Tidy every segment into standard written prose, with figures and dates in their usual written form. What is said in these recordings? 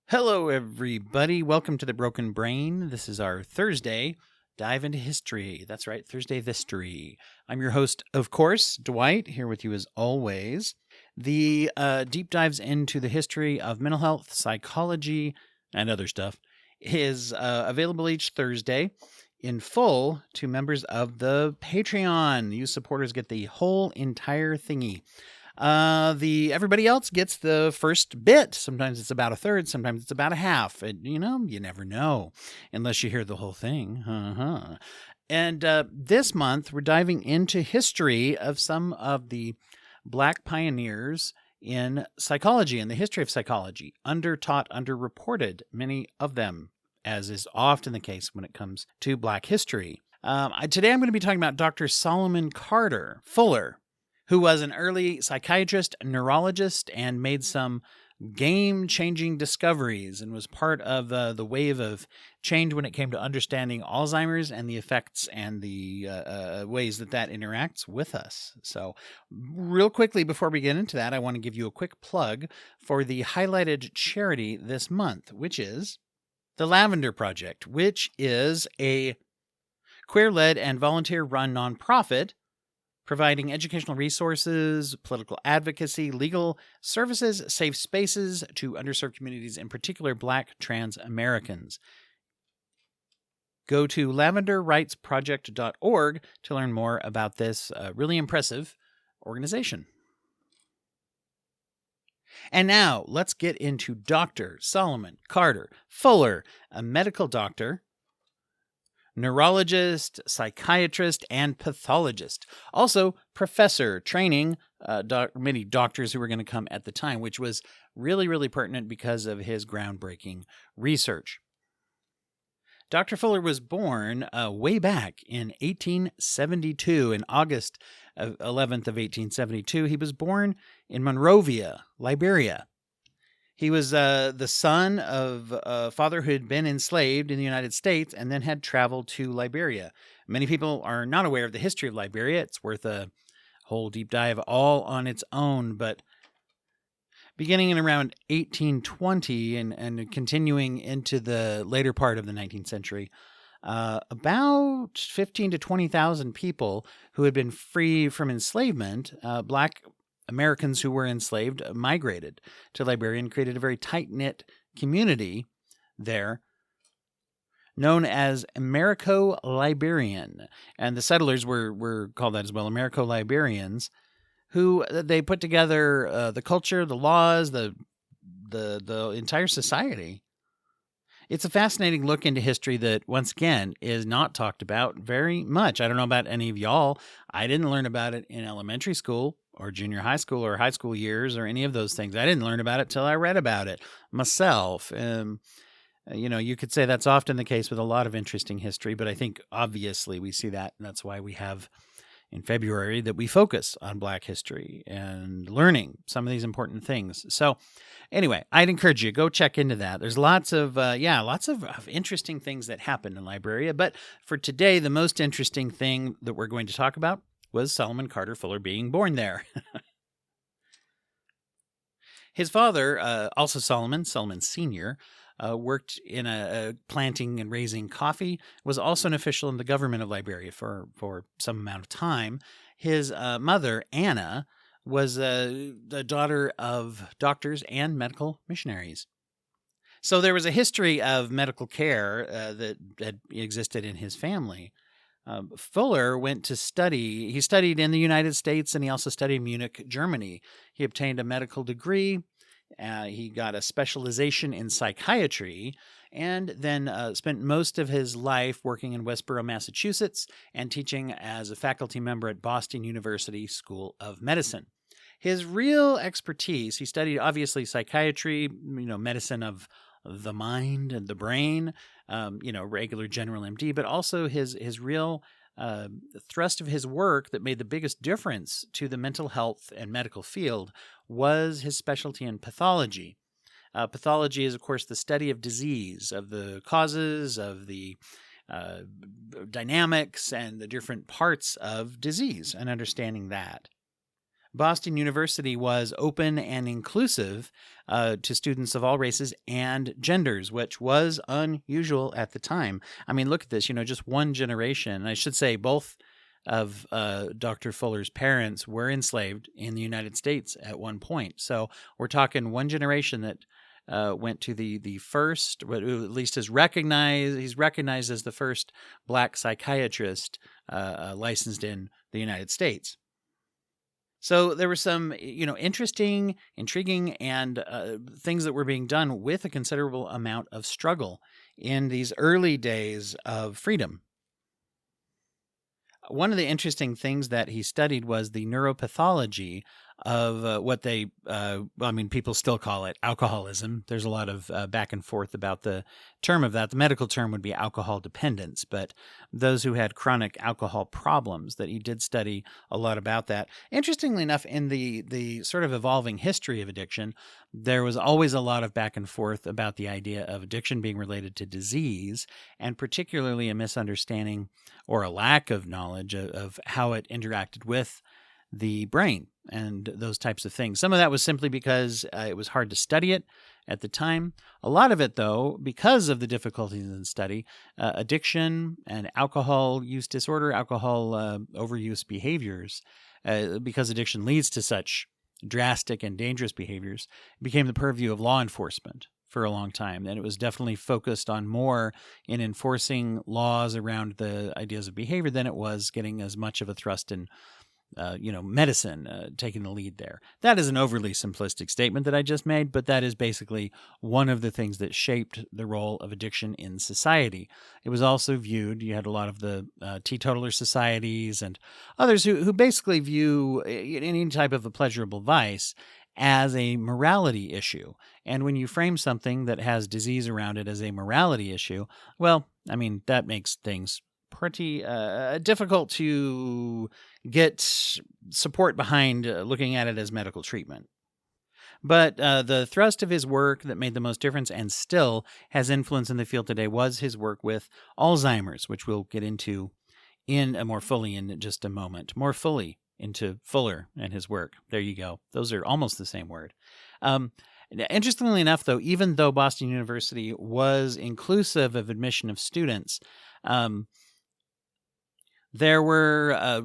Hello, everybody. Welcome to the Broken Brain. This is our Thursday dive into history. That's right, Thursday Thistory. I'm your host, of course, Dwight, here with you as always. The deep dives into the history of mental health, psychology, and other stuff is available each Thursday in full to members of the Patreon. You supporters get the whole entire thingy. Everybody else gets the first bit. Sometimes it's about a third, sometimes it's about a half. You never know unless you hear the whole thing. And this month, we're diving into history of some of the Black pioneers in psychology and the history of psychology, undertaught, underreported, many of them, as is often the case when it comes to Black history. Today, I'm going to be talking about Dr. Solomon Carter Fuller, who was an early psychiatrist, neurologist, and made some game-changing discoveries and was part of the wave of change when it came to understanding Alzheimer's and the effects and the ways that interacts with us. So real quickly, before we get into that, I want to give you a quick plug for the highlighted charity this month, which is the Lavender Project, which is a queer-led and volunteer-run nonprofit providing educational resources, political advocacy, legal services, safe spaces to underserved communities, in particular Black trans Americans. Go to lavenderrightsproject.org to learn more about this really impressive organization. And now let's get into Dr. Solomon Carter Fuller, a medical doctor, neurologist, psychiatrist, and pathologist. Also, professor, training many doctors who were going to come at the time, which was really, really pertinent because of his groundbreaking research. Dr. Fuller was born way back in 1872, in August 11th of 1872. He was born in Monrovia, Liberia. He was the son of a father who had been enslaved in the United States and then had traveled to Liberia. Many people are not aware of the history of Liberia. It's worth a whole deep dive all on its own. But beginning in around 1820 and continuing into the later part of the 19th century, about 15 to 20,000 people who had been free from enslavement, Black Americans who were enslaved, migrated to Liberia and created a very tight-knit community there known as Americo-Liberian. And the settlers were called that as well, Americo-Liberians, who they put together the culture, the laws, the entire society. It's a fascinating look into history that, once again, is not talked about very much. I don't know about any of y'all. I didn't learn about it in elementary school or junior high school or high school years or any of those things. I didn't learn about it till I read about it myself. You could say that's often the case with a lot of interesting history, but I think obviously we see that, and that's why we have in February that we focus on Black history and learning some of these important things. So anyway, I'd encourage you, go check into that. There's lots of interesting things that happened in Liberia. But for today, the most interesting thing that we're going to talk about was Solomon Carter Fuller being born there. His father, also Solomon Sr., worked in a planting and raising coffee, was also an official in the government of Liberia for some amount of time. His mother, Anna, was the daughter of doctors and medical missionaries. So there was a history of medical care that had existed in his family. Fuller went to study. He studied in the United States, and he also studied in Munich, Germany. He obtained a medical degree. He got a specialization in psychiatry, and then spent most of his life working in Westborough, Massachusetts, and teaching as a faculty member at Boston University School of Medicine. His real expertise, he studied obviously psychiatry, medicine of the mind and the brain, regular general MD, but also his real thrust of his work that made the biggest difference to the mental health and medical field was his specialty in pathology. Pathology is, of course, the study of disease, of the causes, of the dynamics, and the different parts of disease, and understanding that. Boston University was open and inclusive to students of all races and genders, which was unusual at the time. I mean, look at this, just one generation. And I should say both of Dr. Fuller's parents were enslaved in the United States at one point. So we're talking one generation that went to the first, at least he's recognized as the first black psychiatrist licensed in the United States. So there were some, interesting, intriguing, and things that were being done with a considerable amount of struggle in these early days of freedom. One of the interesting things that he studied was the neuropathology of what people still call it alcoholism. There's a lot of back and forth about the term of that. The medical term would be alcohol dependence, but those who had chronic alcohol problems, that he did study a lot about that. Interestingly enough, in the sort of evolving history of addiction, there was always a lot of back and forth about the idea of addiction being related to disease, and particularly a misunderstanding or a lack of knowledge of how it interacted with the brain and those types of things. Some of that was simply because it was hard to study it at the time. A lot of it, though, because of the difficulties in the study, addiction and alcohol use disorder, alcohol overuse behaviors, because addiction leads to such drastic and dangerous behaviors, became the purview of law enforcement for a long time. And it was definitely focused on more in enforcing laws around the ideas of behavior than it was getting as much of a thrust in medicine taking the lead there. That is an overly simplistic statement that I just made, but that is basically one of the things that shaped the role of addiction in society. It was also viewed, you had a lot of the teetotaler societies and others who basically view any type of a pleasurable vice as a morality issue. And when you frame something that has disease around it as a morality issue, well, I mean, that makes things pretty difficult to get support behind looking at it as medical treatment. But the thrust of his work that made the most difference and still has influence in the field today was his work with Alzheimer's, which we'll get into more fully in just a moment. More fully into Fuller and his work. There you go. Those are almost the same word. Interestingly enough, though, even though Boston University was inclusive of admission of students, there were,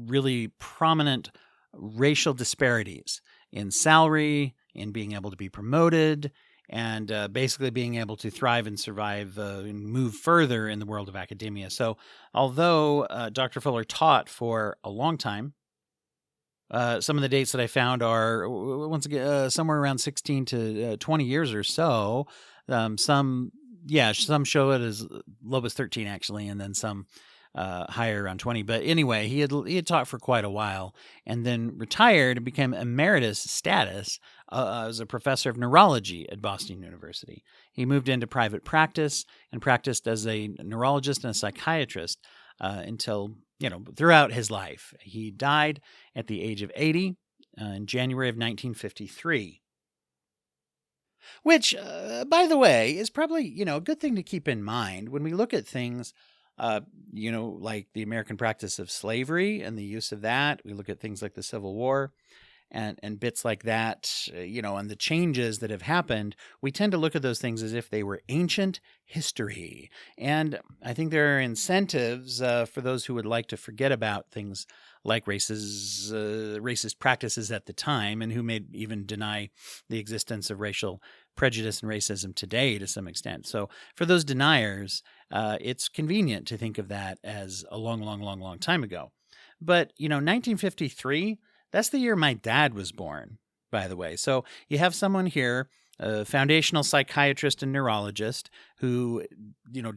really prominent racial disparities in salary, in being able to be promoted, and basically being able to thrive and survive and move further in the world of academia. So although Dr. Fuller taught for a long time, some of the dates that I found are, once again, somewhere around 16 to 20 years or so. Some show it as low as 13, actually, and then some higher, around 20. But anyway, he had taught for quite a while and then retired and became emeritus status as a professor of neurology at Boston University. He moved into private practice and practiced as a neurologist and a psychiatrist until, throughout his life. He died at the age of 80 in January of 1953. Which, by the way, is probably, a good thing to keep in mind when we look at things, like the American practice of slavery and the use of that. We look at things like the Civil War and bits like that, and the changes that have happened. We tend to look at those things as if they were ancient history. And I think there are incentives for those who would like to forget about things like racist practices at the time, and who may even deny the existence of racial prejudice and racism today to some extent. So for those deniers, it's convenient to think of that as a long, long, long, long time ago. But, 1953, that's the year my dad was born, by the way. So you have someone here, a foundational psychiatrist and neurologist who,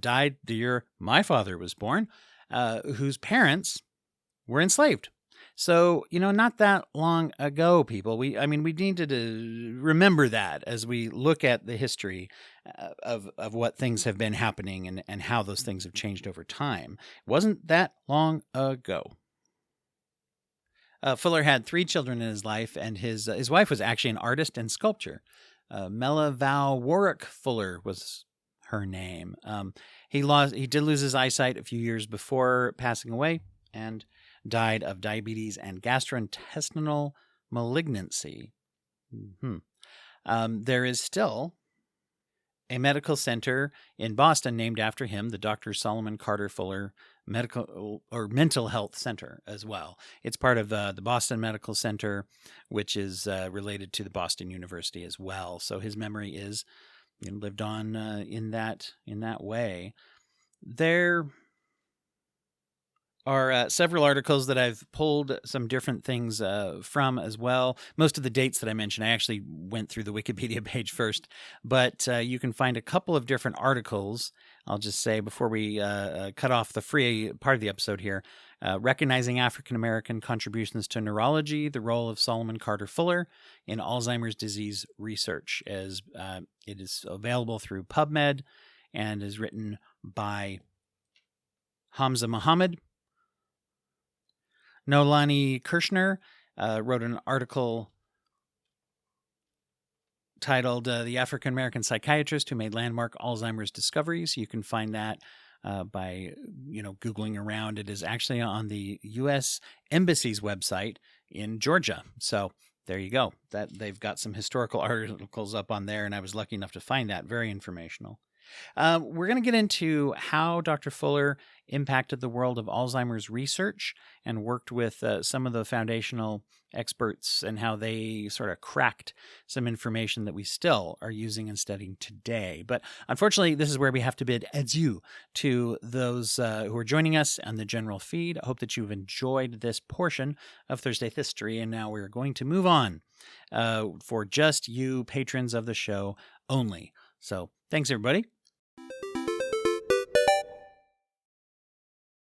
died the year my father was born, whose parents were enslaved. So, not that long ago, people. We needed to remember that as we look at the history of what things have been happening and how those things have changed over time. It wasn't that long ago. Fuller had 3 children in his life, and his wife was actually an artist and sculptor. Mella Val Warwick Fuller was her name. He did lose his eyesight a few years before passing away, and died of diabetes and gastrointestinal malignancy. There is still a medical center in Boston named after him, the Dr. Solomon Carter Fuller Medical or Mental Health Center as well. It's part of the Boston Medical Center, which is related to the Boston University as well. So his memory is lived on in that way. There are several articles that I've pulled some different things from as well. Most of the dates that I mentioned, I actually went through the Wikipedia page first, but you can find a couple of different articles. I'll just say before we cut off the free part of the episode here, Recognizing African-American Contributions to Neurology, the Role of Solomon Carter Fuller in Alzheimer's Disease Research, as it is available through PubMed and is written by Hamza Mohammed. Nolani Kirshner wrote an article titled The African American Psychiatrist Who Made Landmark Alzheimer's Discoveries. You can find that by Googling around. It is actually on the U.S. Embassy's website in Georgia. So there you go. That they've got some historical articles up on there, and I was lucky enough to find that. Very informational. We're going to get into how Dr. Fuller impacted the world of Alzheimer's research and worked with some of the foundational experts and how they sort of cracked some information that we still are using and studying today. But unfortunately, this is where we have to bid adieu to those who are joining us on the general feed. I hope that you've enjoyed this portion of Thursday Thistory, and now we're going to move on for just you patrons of the show only. So thanks, everybody.